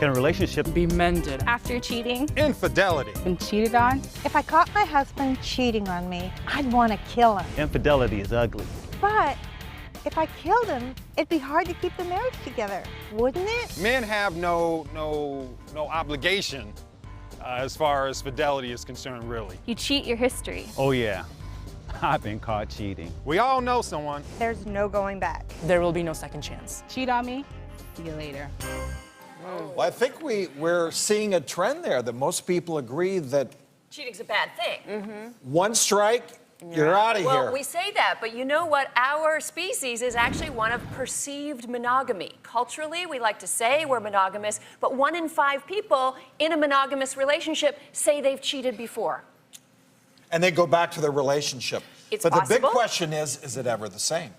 Can a relationship be mended after cheating? Infidelity. Been cheated on? If I caught my husband cheating on me, I'd want to kill him. Infidelity is ugly. But if I killed him, it'd be hard to keep the marriage together, wouldn't it? Men have no obligation as far as fidelity is concerned, really. You cheat your history. Oh yeah, I've been caught cheating. We all know someone. There's no going back. There will be no second chance. Cheat on me? See you later. Well, I think we're seeing a trend there that most people agree that Cheating's a bad thing. one strike, you're out of Well, here. we say that, but you know what? Our species is actually one of perceived monogamy. Culturally, we like to say we're monogamous, but 1 in 5 people in a monogamous relationship say they've cheated before. And they go back to their relationship. It's but the big possible. question is it ever the same?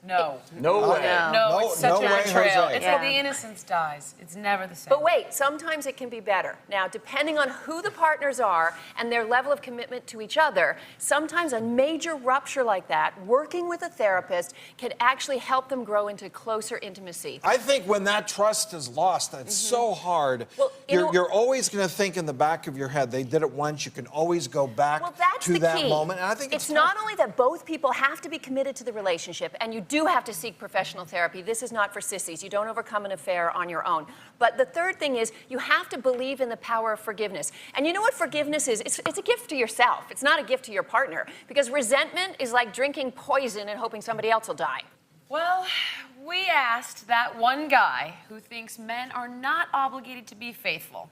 No. No way. No, it's such no a way, betrayal. Jose. It's Yeah. how the innocence dies. It's never the same. But wait, sometimes it can be better. Now, depending on who the partners are and their level of commitment to each other, sometimes a major rupture like that, working with a therapist, can actually help them grow into closer intimacy. I think when that trust is lost, it's so hard. Well, you know- you're always going to think in the back of your head, they did it once, you can always go back Well, that's to the that key. moment. And I think it's not only that both people have to be committed to the relationship, and you do have to seek professional therapy. This is not for sissies. You don't overcome an affair on your own. But the third thing is you have to believe in the power of forgiveness. And you know what forgiveness is? It's a gift to yourself. It's not a gift to your partner. Because resentment is like drinking poison and hoping somebody else will die. Well, we asked that one guy who thinks men are not obligated to be faithful.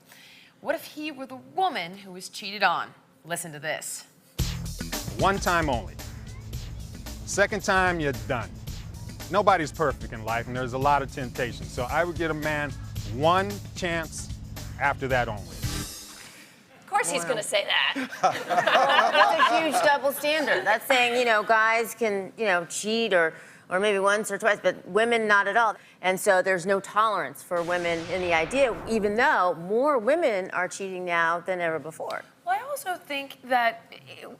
What if he were the woman who was cheated on? Listen to this. One time only. Second time, you're done. Nobody's perfect in life, and there's a lot of temptation. So I would give a man one chance after that only. Of course he's going to say that. That's a huge double standard. That's saying, guys can, cheat or maybe once or twice, but women not at all. And so there's no tolerance for women in the idea, even though more women are cheating now than ever before. Well, I also think that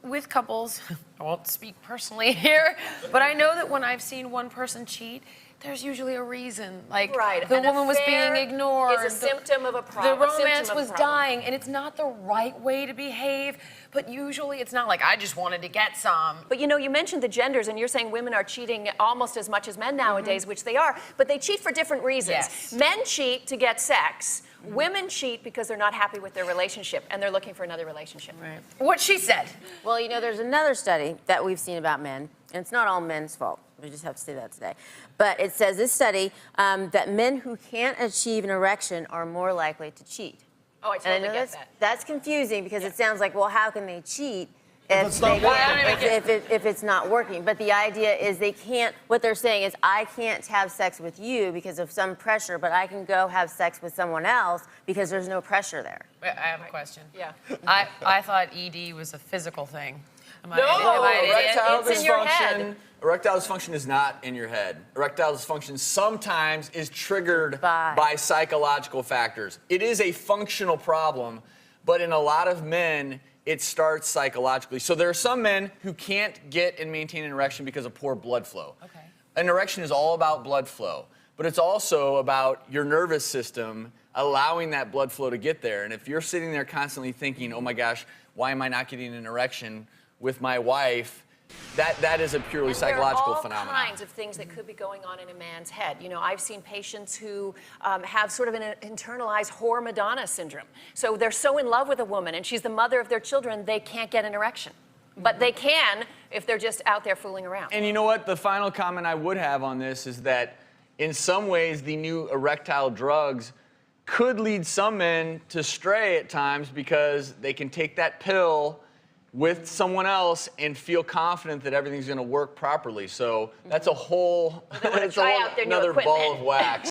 with couples, I won't speak personally here, but I know that when I've seen one person cheat, there's usually a reason. Like, Right. the An woman was affair being ignored. is a symptom of a The problem. romance was dying, and it's not the right way to behave, but usually it's not like, I just wanted to get some. But you mentioned the genders, and you're saying women are cheating almost as much as men nowadays, which they are, but they cheat for different reasons. Yes. Men cheat to get sex. Women cheat because they're not happy with their relationship, and they're looking for another relationship. Right. What she said. Well, there's another study that we've seen about men, and it's not all men's fault. We just have to say that today. But it says this study that men who can't achieve an erection are more likely to cheat. Oh, I And totally I know get that. that's confusing because it sounds like, well, how can they cheat it's not if it's not working? But the idea is they can't, what they're saying is, I can't have sex with you because of some pressure, but I can go have sex with someone else because there's no pressure there. I have a question. Yeah. I thought ED was a physical thing. Am I No, an idiot? erectile it's in your head. Erectile dysfunction is not in your head. Erectile dysfunction sometimes is triggered By. by psychological factors. It is a functional problem, but in a lot of men, it starts psychologically. So there are some men who can't get and maintain an erection because of poor blood flow. Okay. An erection is all about blood flow, but it's also about your nervous system allowing that blood flow to get there. And if you're sitting there constantly thinking, oh my gosh, why am I not getting an erection with my wife? That is a purely psychological phenomenon. There are all kinds of things that could be going on in a man's head. I've seen patients who have sort of an internalized whore Madonna syndrome. So they're so in love with a woman, and she's the mother of their children, they can't get an erection. But they can if they're just out there fooling around. And you know what? The final comment I would have on this is that in some ways, the new erectile drugs could lead some men to stray at times because they can take that pill with someone else and feel confident that everything's going to work properly. So that's a whole, wanna try out their new another ball equipment. of wax.